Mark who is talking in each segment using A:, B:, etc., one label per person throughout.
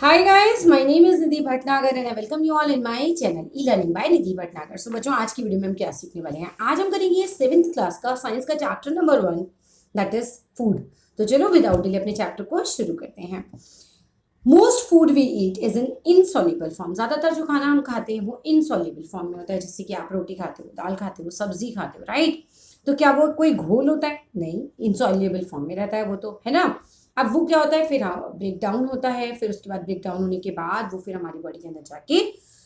A: Hi guys, my name is Nidhi Bhatnagar and I welcome you all in my channel e-learning by Nidhi Bhatnagar। So बच्चों आज की video में हम क्या सीखने वाले हैं। आज हम करेंगे 7th क्लास का साइंस का chapter number 1 that is food. तो चलो विदाउट डिले अपने चैप्टर को शुरू करते हैं। Most food we eat is in insoluble form. ज्यादातर जो खाना हम खाते हैं वो इनसॉल्युबल फॉर्म में होता है। जैसे कि आप रोटी खाते हो, दाल खाते हो, सब्जी खाते हो, राइट। तो क्या वो कोई घोल होता है? नहीं, इनसॉल्युबल फॉर्म में रहता है वो, तो है ना। अब वो क्या होता है, फिर ब्रेक डाउन होता है, फिर उसके बाद ब्रेक डाउन होने के बाद वो फिर हमारी बॉडी के अंदर जाके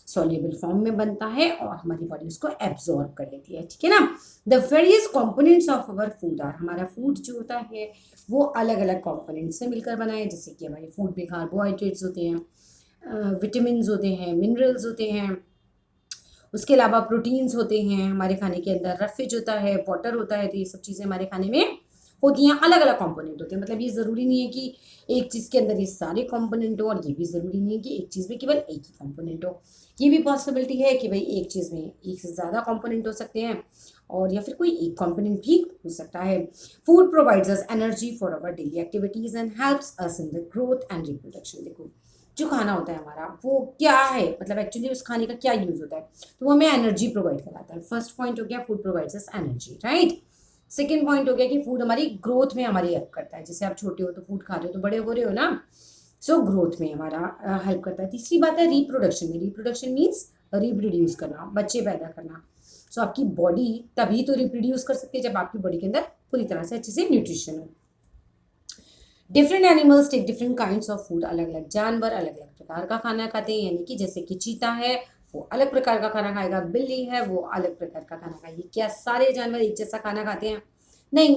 A: सॉल्युबल फॉर्म में बनता है और हमारी बॉडी उसको एब्जॉर्ब कर लेती है, ठीक है ना। The various components of our food are, हमारा फूड जो होता है वो अलग अलग कंपोनेंट्स से मिलकर बना है। जैसे कि हमारे फूड में कार्बोहाइड्रेट्स होते हैं, विटामिन होते हैं, मिनरल्स होते हैं, उसके अलावा प्रोटीन्स होते हैं हमारे खाने के अंदर, रफेज होता है, वाटर होता है। तो ये सब चीज़ें हमारे खाने में होती हैं, अलग अलग कंपोनेंट होते हैं। मतलब ये ज़रूरी नहीं है कि एक चीज़ के अंदर ये सारे कंपोनेंट हो, और ये भी ज़रूरी नहीं है कि एक चीज़ में केवल एक ही कंपोनेंट हो। ये भी पॉसिबिलिटी है कि भाई एक चीज़ में एक से ज़्यादा कंपोनेंट हो सकते हैं, और या फिर कोई एक कंपोनेंट भी हो सकता है। Food provides us energy for our daily activities and helps us in the growth and reproduction. देखो, जो खाना होता है हमारा वो क्या है, मतलब एक्चुअली उस खाने का क्या यूज़ होता है, तो वो हमें एनर्जी प्रोवाइड कराता है। फर्स्ट पॉइंट हो गया food provides us energy, right. Second point हो गया कि फूड हमारी ग्रोथ में हमारी हेल्प करता है। जैसे आप छोटे हो तो फूड खा रहे हो तो बड़े हो रहे हो ना, सो ग्रोथ में हमारा हेल्प करता है। तीसरी बात है रिप्रोडक्शन में। रिप्रोडक्शन मीन्स रिप्रोड्यूस करना, बच्चे पैदा करना। सो आपकी बॉडी तभी तो रिप्रोड्यूस कर सकती है जब आपकी बॉडी के अंदर पूरी तरह से अच्छे से न्यूट्रिशन हो। Different animals take different kinds of food. अलग अलग जानवर अलग अलग प्रकार का खाना खाते हैं। यानी कि जैसे कि चीता है वो अलग प्रकार का खाना खाएगा, बिल्ली है वो अलग प्रकार का खाना खाएगी। क्या सारे जानवर एक जैसा खाना खाते हैं? नहीं,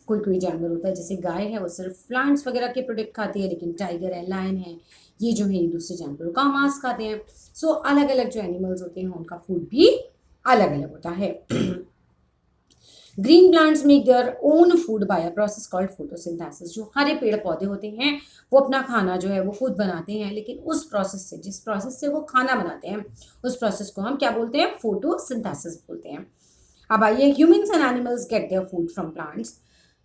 A: कोई कोई जानवर होता है जैसे गाय है वो सिर्फ प्लांट्स वगैरह के प्रोडक्ट खाती है, लेकिन टाइगर है, लायन है, ये जो है ये दूसरे जानवरों का मांस खाते हैं। सो अलग अलग जो एनिमल्स होते हैं उनका फूड भी अलग अलग होता है। Green plants make their own food by a process called photosynthesis. जो हरे पेड़ पौधे होते हैं वो अपना खाना जो है वो खुद बनाते हैं, लेकिन उस प्रोसेस से, जिस प्रोसेस से वो खाना बनाते हैं, उस प्रोसेस को हम क्या बोलते हैं? फोटोसिंथेसिस बोलते हैं। अब आइए, humans and animals gate their food from plants.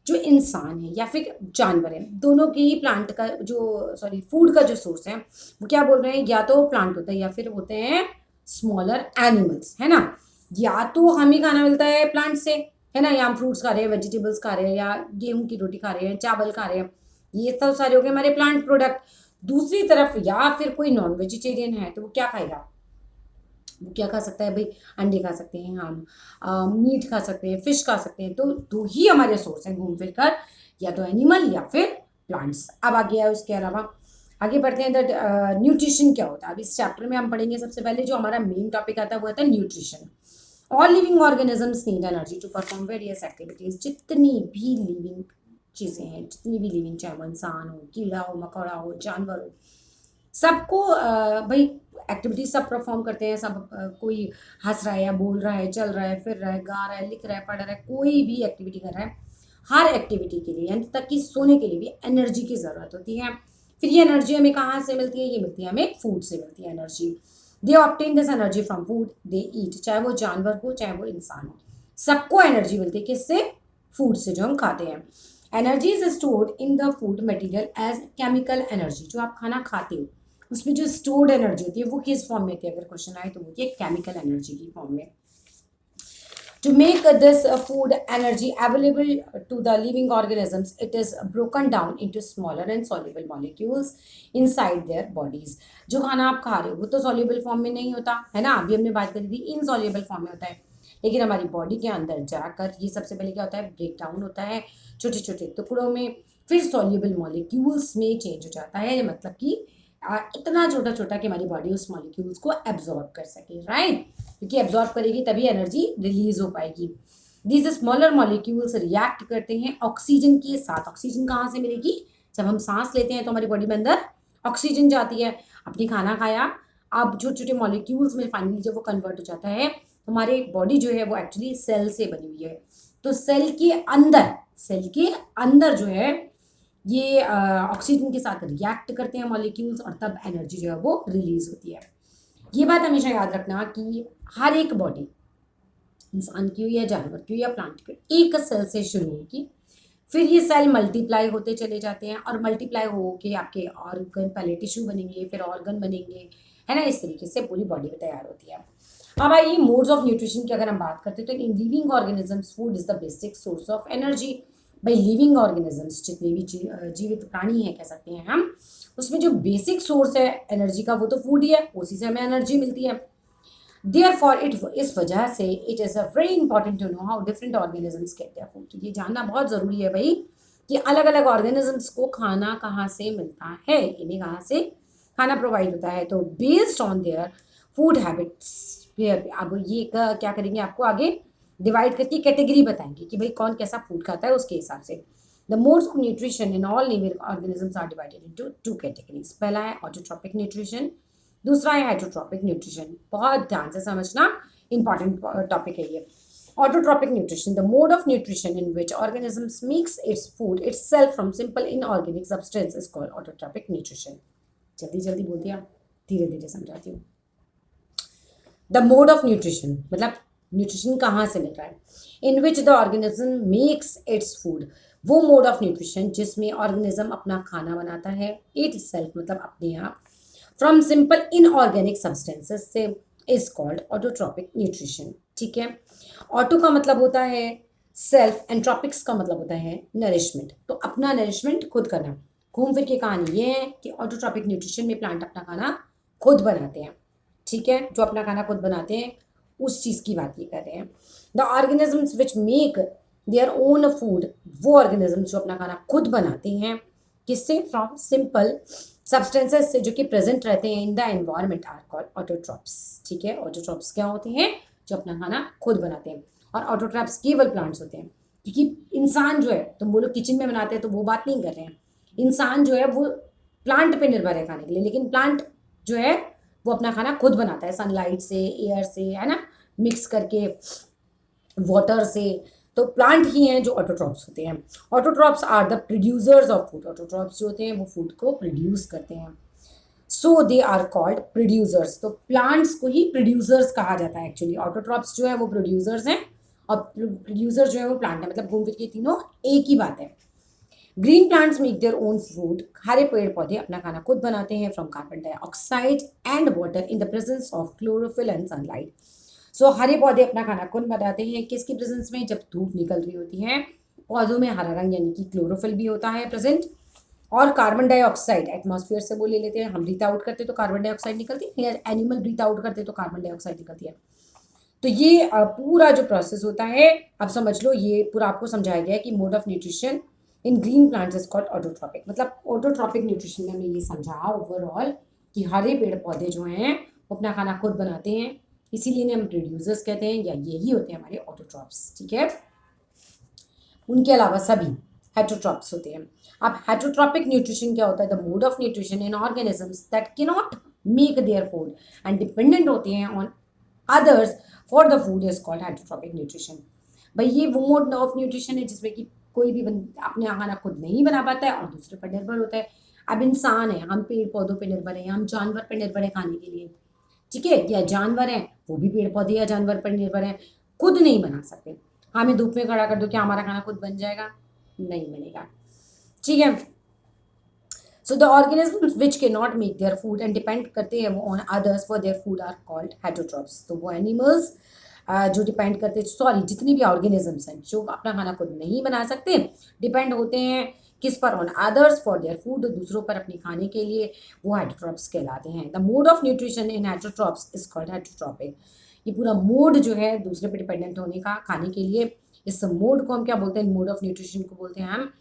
A: जो इंसान है या फिर जानवर है, दोनों की ही प्लांट का जो फूड का जो सोर्स है वो क्या बोल रहे हैं? या तो प्लांट होता है या फिर होते हैं स्मॉलर एनिमल्स, है ना। या तो हमें खाना मिलता है प्लांट से, है ना, या हम फ्रूट्स खा रहे हैं, वेजिटेबल्स खा रहे हैं, या गेहूं की रोटी खा रहे हैं, चावल खा रहे हैं, ये सब सारे हो गए हमारे प्लांट प्रोडक्ट। दूसरी तरफ या फिर कोई नॉन वेजिटेरियन है तो वो क्या खाएगा? वो क्या खा सकता है भाई? अंडे खा सकते हैं हम, मीट खा सकते हैं, फिश खा सकते हैं। तो दो ही हमारे सोर्स हैं घूम फिर कर, या तो एनिमल या फिर प्लांट्स। अब आ गया उसके अलावा आगे बढ़ते हैं। दैट न्यूट्रिशन क्या होता है? अब इस चैप्टर में हम पढ़ेंगे सबसे पहले जो हमारा मेन टॉपिक आता है वो आता है nutrition. All living organisms need energy to perform various activities. जितनी भी लिविंग चीज़ें हैं, जितनी भी लिविंग, चाहे वो इंसान हो, कीड़ा हो, मकोड़ा हो, जानवर हो, सबको भाई एक्टिविटीज सब परफॉर्म करते हैं। सब कोई हंस रहा है या बोल रहा है, चल रहा है, फिर रहा है, गा रहा है, लिख रहा है, पढ़ रहा है, कोई भी एक्टिविटी कर रहा है, हर एक्टिविटी के लिए यहाँ तक कि सोने के लिए भी एनर्जी की ज़रूरत होती है। फिर ये एनर्जी हमें कहाँ से मिलती है? ये मिलती है हमें फूड से मिलती है energy. They obtain this energy from food they eat. चाहे वो जानवर हो चाहे वो इंसान हो, सबको एनर्जी मिलती है किससे? फूड से, जो हम खाते हैं। Energy is stored in the food material as chemical energy. जो आप खाना खाते हो उसमें जो स्टोर्ड एनर्जी होती है वो किस फॉर्म में होती है? अगर क्वेश्चन आए तो वो होती है केमिकल एनर्जी की फॉर्म में। To make this food energy available to the living organisms, it is broken down into smaller and soluble molecules inside their bodies. जो खाना आप खा रहे हो वो तो soluble फॉर्म में नहीं होता है ना, अभी हमने बात करी थी इनसॉल्युबल फॉर्म में होता है, लेकिन हमारी बॉडी के अंदर जाकर ये सबसे पहले क्या होता है? ब्रेक डाउन होता है छोटे छोटे टुकड़ों में, फिर सॉल्युबल मॉलिक्यूल्स में चेंज हो जाता है। मतलब कि इतना छोटा छोटा कि हमारी बॉडी उस मॉलिक्यूल्स को एब्जॉर्ब कर सके, राइट। क्योंकि एब्जॉर्ब करेगी तभी एनर्जी रिलीज हो पाएगी। दीज स्मॉलर मॉलिक्यूल्स रिएक्ट करते हैं ऑक्सीजन के साथ। ऑक्सीजन कहाँ से मिलेगी? जब हम सांस लेते हैं तो हमारी बॉडी में अंदर ऑक्सीजन जाती है। अपनी खाना खाया, अब छोटे छोटे मॉलिक्यूल्स में फाइनली जब वो कन्वर्ट हो जाता है तो हमारी बॉडी जो है वो एक्चुअली सेल से बनी हुई है। तो सेल के अंदर जो है ये ऑक्सीजन के साथ रिएक्ट करते हैं मॉलिक्यूल्स, और तब एनर्जी जो है वो रिलीज होती है। ये बात हमेशा याद रखना कि हर एक बॉडी, इंसान की हो या जानवर की हो या प्लांट की हो, एक सेल से शुरू होगी, फिर ये सेल मल्टीप्लाई होते चले जाते हैं और मल्टीप्लाई हो के आपके ऑर्गन, पहले टिश्यू बनेंगे, फिर ऑर्गन बनेंगे, है ना। इस तरीके से पूरी बॉडी तैयार होती है। अब आइए मोड्स ऑफ न्यूट्रिशन की अगर हम बात करते हैं तो in living organisms food is the basic source of energy. भाई लिविंग ऑर्गेनिजम्स जितने भी जीवित प्राणी हैं कह सकते हैं हम, उसमें जो बेसिक सोर्स है एनर्जी का वो तो फूड ही है, उसी से हमें एनर्जी मिलती है। Therefore, इस वजह से it is a very important to know how different organisms get their food. तो ये जानना बहुत ज़रूरी है भाई कि अलग अलग ऑर्गेनिजम्स को खाना कहाँ से मिलता है, इन्हें कहाँ से खाना प्रोवाइड होता है। तो based on their food habits, फिर अब ये क्या करेंगे, आपको आगे डिवाइड करके कैटेगरी बताएंगे कि भाई कौन कैसा फूड खाता है उसके हिसाब से। The modes of nutrition in all living organisms are divided into two categories. पहला है ऑटोट्रॉपिक न्यूट्रिशन, दूसरा है हेटरोट्रॉपिक न्यूट्रिशन। बहुत ध्यान से समझना, इंपॉर्टेंट टॉपिक है ये। Autotrophic nutrition, the mode of nutrition in which organisms makes its food itself from simple inorganic substance is called autotrophic nutrition. जल्दी जल्दी बोल दिया, धीरे धीरे समझाती हूँ। द मोड ऑफ न्यूट्रिशन मतलब न्यूट्रिशन कहाँ से मिल रहा है, in which the organism makes its food, वो मोड ऑफ न्यूट्रिशन जिसमें ऑर्गेनिज्म अपना खाना बनाता है, इट सेल्फ मतलब अपने आप, फ्रॉम सिंपल इनऑर्गेनिक सब्सटेंसेस से, इज कॉल्ड ऑटोट्रॉपिक न्यूट्रिशन। ठीक है, ऑटो का मतलब होता है सेल्फ, एंट्रोपिक्स का मतलब होता है नरिशमेंट। तो अपना नरिशमेंट खुद करना। घूम फिर के कहानी ये है कि ऑटोट्रॉपिक न्यूट्रिशन में प्लांट अपना खाना खुद बनाते हैं। ठीक है, जो अपना खाना खुद बनाते हैं उस चीज़ की बात ये कर रहे हैं। The organisms which make their own food, वो ऑर्गेनिजम्स जो अपना खाना खुद बनाते हैं, किससे, फ्रॉम सिंपल सब्सटेंसेस से जो कि प्रेजेंट रहते हैं in the environment, are called autotrophs. ठीक है, ऑटोट्रॉप्स क्या होते हैं, जो अपना खाना खुद बनाते हैं। और ऑटोट्रॉप्स केवल प्लांट्स होते हैं, क्योंकि इंसान जो है, तुम बोलो किचन में बनाते हैं तो वो बात नहीं कर रहे हैं। इंसान जो है वो प्लांट पे निर्भर है खाने के लिए, लेकिन प्लांट जो है वो अपना खाना खुद बनाता है सनलाइट से, एयर से, है ना, मिक्स करके, वाटर से। तो प्लांट ही हैं जो ऑटोट्रॉप्स होते हैं। Autotrophs are the producers of food. Autotrophs जो होते हैं वो फूड को प्रोड्यूस करते हैं। So they are called producers. तो प्लांट्स को ही प्रोड्यूसर्स कहा जाता है एक्चुअली। ऑटोट्रॉप्स जो है वो प्रोड्यूसर्स हैं और प्रोड्यूसर जो है वो प्लांट है, मतलब घूम फिर के तीनों एक ही बात है। Green plants make their own food. हरे पेड़ पौधे अपना खाना खुद बनाते हैं from carbon dioxide and water in the presence of chlorophyll and sunlight. So हरे पौधे अपना खाना खुद बनाते हैं किसकी प्रेजेंस में, जब धूप निकल रही होती है। पौधों में हरा रंग यानी कि क्लोरोफिल भी होता है प्रेजेंट, और कार्बन डाइऑक्साइड एटमॉस्फेयर से वो ले लेते हैं। हम ब्रीथ आउट करते तो कार्बन डाइऑक्साइड निकलती है, या एनिमल ब्रीथ आउट करते तो कार्बन डाइऑक्साइड निकलती है। तो ये पूरा जो प्रोसेस होता है, अब समझ लो, ये पूरा आपको समझाया गया है कि mode of nutrition in green plants is called autotrophic. मतलब ऑटोट्रॉपिक न्यूट्रिशन में हमने ये समझा ओवरऑल कि हरे पेड़ पौधे जो हैं वो अपना खाना खुद बनाते हैं, इसीलिए इन्हें हम प्रोड्यूसर्स कहते हैं, या यही होते हैं हमारे ऑटोट्रॉप्स। ठीक है, उनके अलावा सभी हेटरोट्रॉप्स होते हैं। अब हेटरोट्रॉपिक न्यूट्रिशन क्या होता है, the mode of nutrition in organisms that can not make their food and dependent होते हैं on others for the food is called heterotrophic nutrition. भाई ये वो मोड ऑफ न्यूट्रिशन है जिसमें कि कोई भी अपने खाना खुद नहीं बना पाता है और दूसरे पर निर्भर होता है। अब इंसान है, हम पेड़ पौधों पर निर्भर हैं, हम जानवर पर निर्भर है खाने के लिए। ठीक है, या जानवर हैं वो भी पेड़ पौधे या जानवर पर निर्भर हैं, खुद नहीं बना सकते। हमें धूप में खड़ा कर दो, क्या हमारा खाना खुद बन जाएगा? नहीं बनेगा। ठीक है, so the organisms which can not make their food and depend करते हैं वो on others for their food are called heterotrophs. तो वो एनिमल्स जो डिपेंड करते, सॉरी, जितनी भी ऑर्गेनिजम्स हैं जो अपना खाना खुद नहीं बना सकते, डिपेंड होते हैं किस पर, on others for their food, दूसरों पर अपने खाने के लिए, वो हेटरोट्रॉप्स कहलाते हैं। The mode of nutrition in heterotrophs is called heterotrophic. ये पूरा मोड जो है दूसरे पर डिपेंडेंट होने का खाने के लिए, इस मोड को हम क्या बोलते हैं, मोड ऑफ न्यूट्रिशन को बोलते हैं हम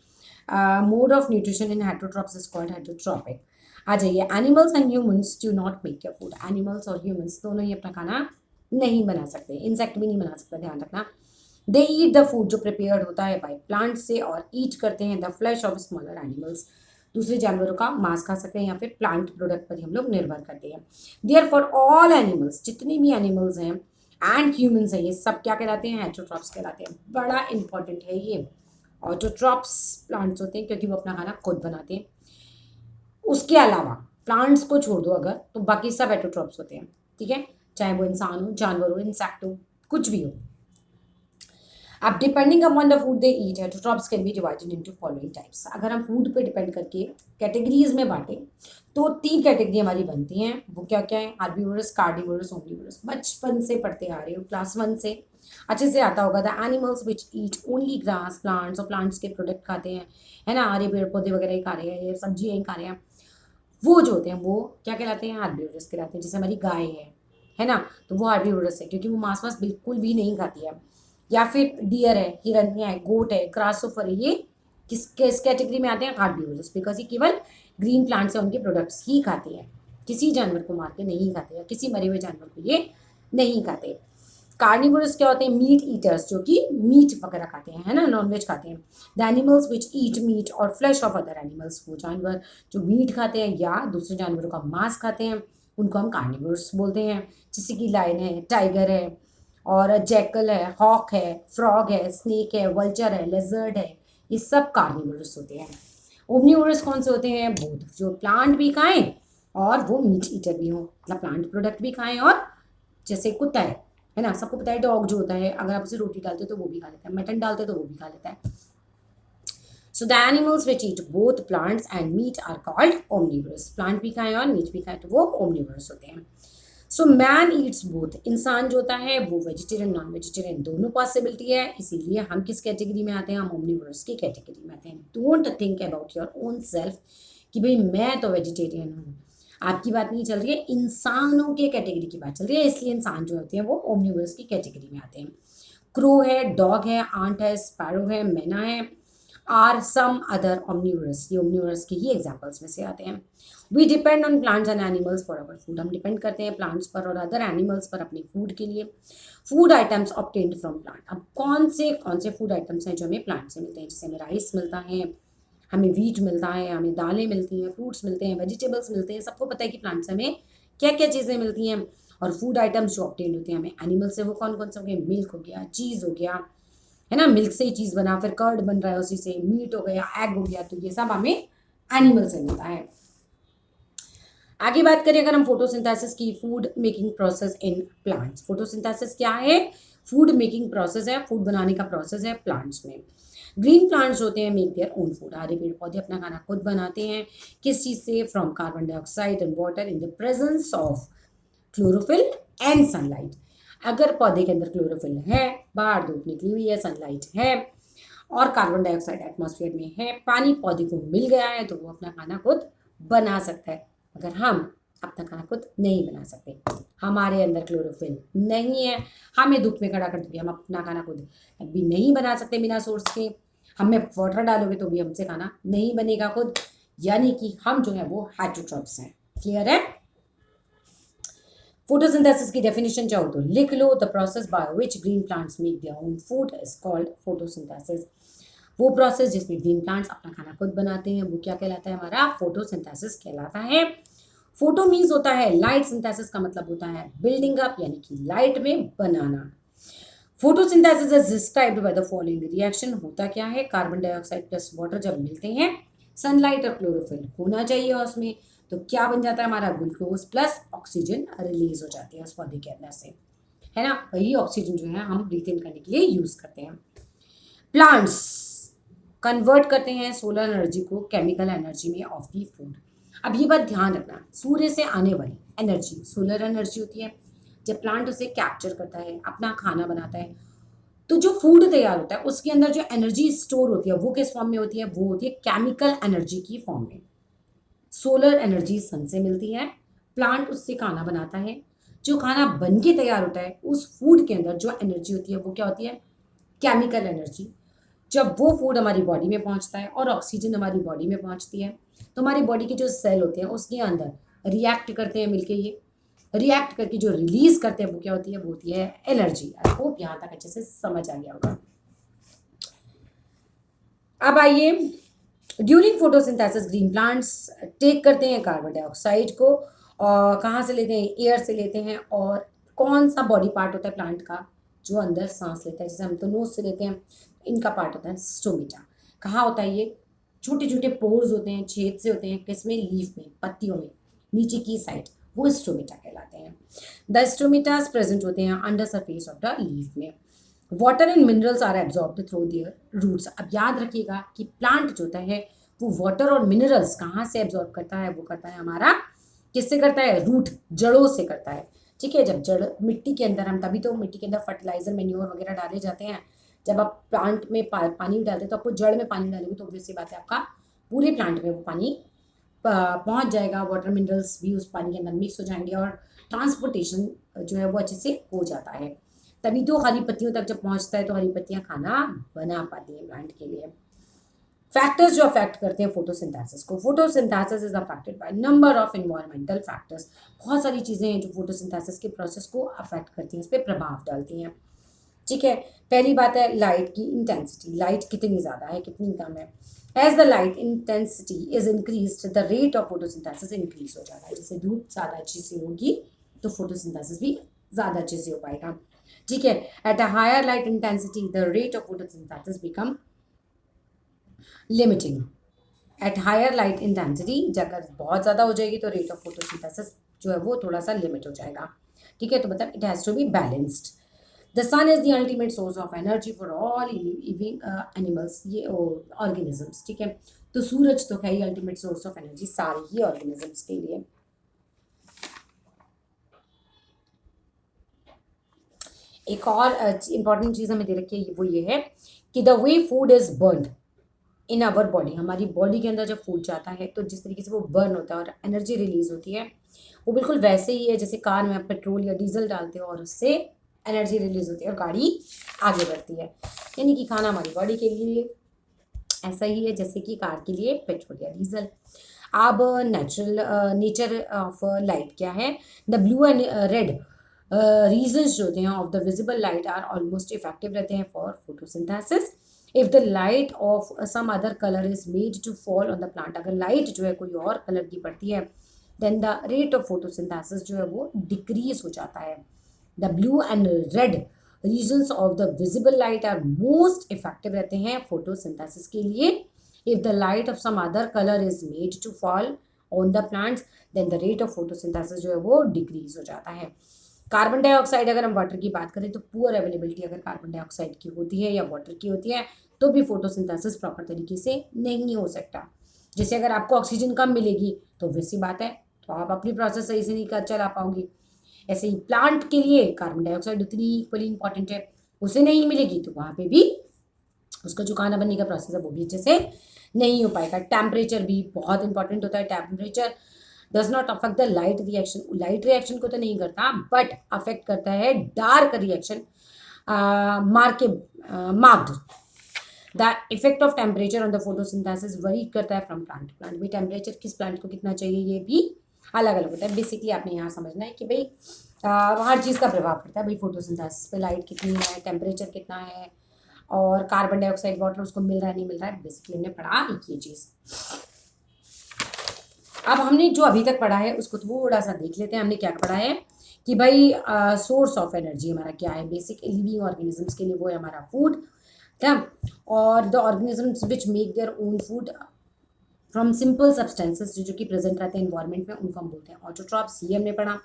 A: mode of nutrition in heterotrophs is called heterotrophic. आ जाइए, animals and humans do not make your food. Animals और ह्यूमंस दोनों ही अपना खाना नहीं बना सकते, इंसेक्ट भी नहीं बना सकता, ध्यान रखना। दे ईट द फूड जो प्रिपेयर्ड होता है बाय प्लांट से, और ईट करते हैं the flash of smaller animals. दूसरे जानवरों का मांस खा सकते हैं या फिर प्लांट प्रोडक्ट पर ही हम लोग निर्भर करते हैं। देयर फॉर ऑल एनिमल्स, जितने भी एनिमल्स हैं एंड ह्यूमंस हैं, ये सब क्या कहलाते हैं, हेटरोट्रॉप्स कहलाते हैं। बड़ा इंपॉर्टेंट है ये। ऑटोट्रॉप्स प्लांट्स होते हैं क्योंकि वो अपना खाना खुद बनाते हैं। उसके अलावा प्लांट्स को छोड़ दो अगर, तो बाकी सब हेटरोट्रॉप्स होते हैं। ठीक है, चाहे वो इंसान हो, जानवर हो, इंसेक्ट हो, कुछ भी हो। अब depending upon the food they eat, heterotrophs can be divided into following types. अगर हम फूड पे डिपेंड करके कैटेगरीज में बांटें तो 3 कैटेगरी हमारी बनती हैं। वो क्या क्या है? Herbivores, carnivorous, omnivorous. बचपन से पढ़ते आ रहे हो, क्लास 1 से अच्छे से आता होगा। The animals which eat only grass plants, और प्लांट्स के प्रोडक्ट खाते हैं, है ना, हरे पेड़ पौधे वगैरह ही खा रहे हैं, ये सब्जियाँ ही खा रहे हैं, वो जो होते हैं वो क्या कहलाते हैं? हार्बीवोरस कहलाते हैं। जैसे हमारी गाय है ना, तो वो हार्बीवोरस है क्योंकि वो मांस वास बिल्कुल भी नहीं खाती है। या फिर डियर है, हिरन है, गोट है, ग्रासोफर है, ये किस कैटेगरी में आते हैं? हार्बीवोरस, बिकॉज ये केवल ग्रीन प्लांट्स है उनके प्रोडक्ट्स ही खाते हैं, किसी जानवर को मार के नहीं खाते हैं, किसी मरे हुए जानवर को ये नहीं खाते। कार्निवोरस क्या होते हैं? मीट ईटर्स, जो कि मीट वगैरह खाते हैं, है ना, नॉनवेज खाते हैं। The animals which eat meat और फ्लैश ऑफ अदर एनिमल्स, वो जानवर जो मीट खाते हैं या दूसरे जानवरों का मांस खाते हैं उनको हम कार्निवोरस बोलते हैं। जैसे कि लायन है, टाइगर है, और जैकल है, हॉक है, फ्रॉग है, स्नेक है, वल्चर है, लेजर्ड है, ये सब कार्निवोरस होते हैं। ओमनीवोरस कौन से होते हैं? बोथ, जो प्लांट भी खाएं और वो मीट ईटर भी हो, मतलब प्लांट प्रोडक्ट भी खाएं, और जैसे कुत्ता है ना, सबको पता है डॉग जो होता है अगर आप उसे रोटी डालते हो तो वो भी खा लेता है, मटन डालते हो तो वो भी खा लेता है। So the animals which eat both plants and meat are called omnivorous. Plant भी खाएं और मीट भी खाएं तो वो ओमनीवोरस होते हैं। सो मैन ईट्स बोथ, इंसान जो होता है वो वेजिटेरियन नॉन वेजिटेरियन दोनों पॉसिबिलिटी है, इसीलिए हम किस कैटेगरी में आते हैं? हम ओमनीवोरस की कैटेगरी में आते हैं। Don't think about your own self कि भाई मैं तो वेजिटेरियन हूँ, आपकी बात नहीं चल रही है, इंसानों के कैटेगरी की बात चल रही है, इसलिए इंसान जो होते हैं वो ओमनीवोरस की कैटेगरी में आते हैं। क्रो है, डॉग है, आंट है, स्पैरो है, मैना है, आर सम अदर omnivorous, ये omnivorous के ही एग्जाम्पल्स में से आते हैं। We depend on plants and animals for our food, हम डिपेंड करते हैं प्लांट्स पर और अदर एनिमल्स पर अपने फूड के लिए। Food items obtained from plant, अब कौन से फूड आइटम्स हैं जो हमें प्लांट से मिलते हैं? जैसे हमें राइस मिलता है, हमें वीट मिलता है, हमें दालें मिलती हैं, फ्रूट्स मिलते हैं, वेजिटेबल्स मिलते हैं, सबको पता है कि प्लांट से हमें क्या क्या चीज़ें मिलती हैं। और फूड आइटम्स जो ऑब्टेन्ड होते हैं हमें एनिमल से, वो कौन कौन से हो गए? मिल्क हो गया, चीज़ हो गया, है ना, मिल्क से ही चीज़ बना, फिर कर्ड बन रहा है उसी से, मीट हो गया, एग हो गया, तो ये सब हमें एनिमल से मिलता है। आगे बात करें अगर हम फोटोसिंथेसिस की, food making process in plants. Photosynthesis क्या है? फूड मेकिंग प्रोसेस है, फूड बनाने का प्रोसेस है प्लांट्स में। ग्रीन प्लांट्स होते हैं मेक देयर ओन फूड, हरे पेड़ पौधे अपना खाना खुद बनाते हैं। किस चीज़ से? From carbon dioxide and water in the presence of chlorophyll and sunlight. अगर पौधे के अंदर क्लोरोफिल है, बाहर धूप निकली हुई है, सनलाइट है, और कार्बन डाइऑक्साइड एटमॉस्फेयर में है, पानी पौधे को मिल गया है, तो वो अपना खाना खुद बना सकता है। अगर हम अपना खाना खुद नहीं बना सकते, हमारे अंदर क्लोरोफिल नहीं है, हमें धूप में खड़ा कर दोगे, हम अपना खाना खुद भी नहीं बना सकते बिना सोर्स के, हमें वाटर डालोगे तो भी हमसे खाना नहीं बनेगा खुद, यानी कि हम जो है वो हेटरोट्रॉप्स हैं। क्लियर है? फोटोसिंथेसिस की डेफिनेशन चाहो तो लिख लो, the process by which green plants make their own food is called photosynthesis. वो प्रोसेस जिसमें ग्रीन प्लांट्स अपना खाना खुद बनाते हैं वो क्या कहलाता है? हमारा फोटोसिंथेसिस कहलाता है। फोटो मीन्स होता है लाइट, सिंथेसिस का मतलब होता है बिल्डिंग अप, यानी कि लाइट में बनाना। Photosynthesis is described by the following reaction. होता क्या है? कार्बन डाइऑक्साइड प्लस वाटर जब मिलते हैं, सनलाइट और क्लोरोफिल होना चाहिए उसमें, तो क्या बन जाता है? हमारा ग्लूकोज प्लस ऑक्सीजन रिलीज हो जाती है उस पौधे के अंदर से, है ना। वही ऑक्सीजन जो है हम ब्रीथ इन करने के लिए यूज करते हैं। प्लांट्स कन्वर्ट करते हैं सोलर एनर्जी को केमिकल एनर्जी में ऑफ दी फूड। अब ये बात ध्यान रखना, सूर्य से आने वाली एनर्जी सोलर एनर्जी होती है। जब प्लांट उसे कैप्चर करता है, अपना खाना बनाता है, तो जो फूड तैयार होता है उसके अंदर जो एनर्जी स्टोर होती है वो किस फॉर्म में होती है? वो होती है केमिकल एनर्जी की फॉर्म में। सोलर एनर्जी सन से मिलती है, प्लांट उससे खाना बनाता है, जो खाना बन के तैयार होता है उस फूड के अंदर जो एनर्जी होती है वो क्या होती है? Chemical energy. जब वो फूड हमारी बॉडी में पहुंचता है और ऑक्सीजन हमारी बॉडी में पहुंचती है, तो हमारी बॉडी के जो सेल होते हैं उसके अंदर रिएक्ट करते हैं मिलके, ये रिएक्ट करके जो रिलीज करते हैं वो क्या होती है? वो होती है एनर्जी। आई होप यहाँ तक अच्छे से समझ आ गया होगा। अब आइए, during photosynthesis green plants take करते हैं कार्बन डाइऑक्साइड को, और कहाँ से लेते हैं? एयर से लेते हैं। और कौन सा बॉडी पार्ट होता है प्लांट का जो अंदर सांस लेता है? जैसे हम तो नोज से लेते हैं, इनका पार्ट होता है स्टोमेटा। कहाँ होता है ये? छोटे छोटे पोर्स होते हैं, छेद से होते हैं, किसमें? लीफ में, पत्तियों में, नीचे की साइड, वो स्टोमेटा कहलाते हैं। द स्टोमेटास प्रेजेंट होते हैं under surface of the leaf में। Water and minerals are absorbed through their roots. अब याद रखिएगा कि प्लांट जो होता है वो वाटर और मिनरल्स कहाँ से एब्जॉर्ब करता है, वो करता है हमारा, किससे करता है, रूट, जड़ों से करता है। ठीक है, जब जड़ मिट्टी के अंदर, हम तभी तो मिट्टी के अंदर फर्टिलाइजर मेन्योर वगैरह डाले जाते हैं। जब आप प्लांट में पानी डालते हैं तो आपको जड़ में पानी डालेंगे तो ऑब्वियस सी बात है आपका पूरे प्लांट में वो पानी पहुंच जाएगा, वाटर मिनरल्स भी उस पानी के अंदर मिक्स हो जाएंगे और ट्रांसपोर्टेशन जो है वो अच्छे से हो जाता है। तभी तो हरी पत्तियों तक जब पहुंचता है तो हरी पत्तियां खाना बना पाती हैं प्लांट के लिए। फैक्टर्स जो अफेक्ट करते हैं फोटोसिंथेसिस को, photosynthesis is affected by number of environmental factors. बहुत सारी चीज़ें हैं जो फोटोसिंथेसिस के प्रोसेस को अफेक्ट करती हैं, इस पर प्रभाव डालती हैं। ठीक है, पहली बात है लाइट की इंटेंसिटी, लाइट कितनी ज़्यादा है कितनी कम है। As the light intensity is increase the rate of photosynthesis increase हो जाता है। जैसे धूप ज़्यादा अच्छी से होगी तो फोटोसिंथेसिस भी ज़्यादा अच्छे से हो पाएगा। ठीक है, at a higher light intensity the rate of photosynthesis become limiting. At higher light intensity अगर बहुत ज़्यादा हो जाएगी तो रेट ऑफ फोटोसिंथेसिस जो है वो थोड़ा सा लिमिट हो जाएगा। ठीक है, तो मतलब it has to be balanced. The sun is the ultimate source of energy for all living animals, ये ऑर्गेनिजम्स। ठीक है, तो सूरज तो है ही अल्टीमेट सोर्स ऑफ एनर्जी सारे ही ऑर्गेनिजम्स के लिए। एक और इंपॉर्टेंट चीज़ हमें दे रखी है वो ये है कि the way food is burned in our body, हमारी बॉडी के अंदर जब फूड जाता है तो जिस तरीके से वो बर्न होता है और एनर्जी रिलीज होती है वो बिल्कुल वैसे ही है जैसे कार में आप पेट्रोल या डीजल डालते हो और उससे एनर्जी रिलीज होती है और गाड़ी आगे बढ़ती है। यानी कि खाना हमारी बॉडी के लिए ऐसा ही है जैसे कि कार के लिए पेट्रोल या डीजल। अब नेचुरल नेचर ऑफ लाइट क्या है, the blue and red regions जो होते हैं of the visible light are almost effective रहते हैं for photosynthesis. If the light of some other colour is made to fall on the plant, अगर light जो है कोई और कलर की पड़ती है then the rate of photosynthesis जो है वो डिक्रीज हो जाता है। The blue and red regions of the visible light are most effective रहते हैं फोटोसिंथेसिस के लिए। If the light of some other colour is made to fall on the plants then the rate of photosynthesis जो है वो decrease हो जाता है। कार्बन डाइऑक्साइड, अगर हम वाटर की बात करें तो पुअर अवेलेबिलिटी अगर कार्बन डाइऑक्साइड की होती है या वाटर की होती है तो भी फोटोसिंथेसिस प्रॉपर तरीके से नहीं हो सकता। जैसे अगर आपको ऑक्सीजन कम मिलेगी तो वैसी बात है तो आप अपनी प्रोसेस सही से नहीं चला पाओगे। ऐसे ही प्लांट के लिए कार्बन डाइऑक्साइड उतनी इक्वली इंपॉर्टेंट है, उसे नहीं मिलेगी तो वहाँ पे भी उसका जो खाना बनने का प्रोसेस है वो भी अच्छे से नहीं हो पाएगा। टेम्परेचर भी बहुत इंपॉर्टेंट होता है। Temperature does not affect the light reaction, light reaction को तो नहीं करता बट अफेक्ट करता है dark reaction marked. The effect of temperature on the photosynthesis worry करता है फ्रॉम प्लांट प्लांट। भाई टेम्परेचर किस प्लांट को कितना चाहिए ये भी अलग अलग होता है। बेसिकली आपने यहाँ समझना है कि भाई हर चीज़ का प्रभाव पड़ता है भाई फोटोसिंथेसिस पे, लाइट कितनी है, टेम्परेचर कितना है और कार्बन डाइऑक्साइड वाटर उसको मिल रहा है नहीं मिल रहा है। बेसिकली हमने पढ़ा ये चीज़। अब हमने जो अभी तक पढ़ा है उसको थोड़ा सा देख लेते हैं। हमने क्या पढ़ा है कि भाई सोर्स ऑफ एनर्जी हमारा क्या है, बेसिक लिविंग ऑर्गेनिजम्स के लिए वो है हमारा फूड, क्या, और the organisms which make their own food from simple substances जो कि प्रेजेंट रहते हैं इन्वायरमेंट में उनको हम बोलते हैं ऑटोट्रॉप्स। ये हमने पढ़ा।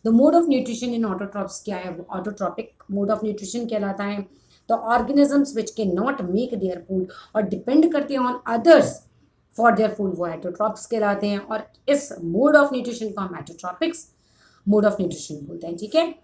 A: The mode of nutrition in autotrophs क्या है, वो ऑटोट्रॉपिक मोड ऑफ न्यूट्रिशन कहलाता है। The organisms which can not make their food और डिपेंड करते हैं on others for their food वो हेटरोट्रॉप्स कहलाते हैं और इस मोड ऑफ न्यूट्रिशन को हम हेटरोट्रॉपिक्स मोड ऑफ न्यूट्रिशन बोलते हैं। ठीक है,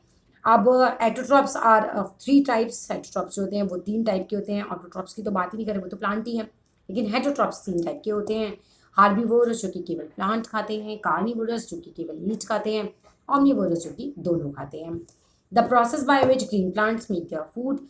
A: अब हेटरोट्रॉप्स आर 3 टाइप्स। हेटरोट्रॉप्स जो होते हैं वो 3 टाइप के होते हैं। ऑटोट्रॉप्स की तो बात ही नहीं करें, वो तो प्लांट ही है, लेकिन हेटरोट्रॉप्स 3 टाइप के होते हैं। हार्बीवोरस जो कि केवल प्लांट खाते हैं, कार्निवोरस जो कि केवल मीट खाते हैं, ऑमनीवोरस जो कि दोनों खाते हैं। The process by which green plants make their food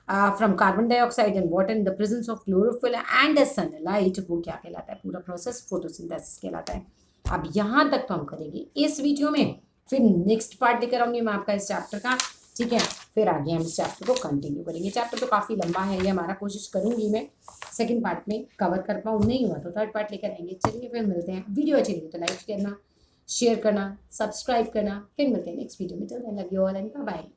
A: from carbon dioxide and water in the presence of chlorophyll and sunlight, वो क्या कहलाता है, पूरा प्रोसेस फोटोसिंथेसिस कहलाता है। अब यहाँ तक तो हम करेंगे इस वीडियो में, फिर नेक्स्ट पार्ट लेकर आऊंगी मैं आपका इस चैप्टर का। ठीक है, फिर आगे हम इस चैप्टर को कंटिन्यू करेंगे। चैप्टर तो काफ़ी लंबा है ये हमारा, कोशिश करूंगी मैं सेकंड पार्ट में कवर कर पाऊँ, नहीं हुआ तो थर्ड पार्ट लेकर आएंगे। चलिए फिर मिलते हैं। वीडियो अच्छी लगी तो लाइक करना, शेयर करना, सब्सक्राइब करना। फिर मिलते हैं नेक्स्ट वीडियो में। Till then love you all and bye bye.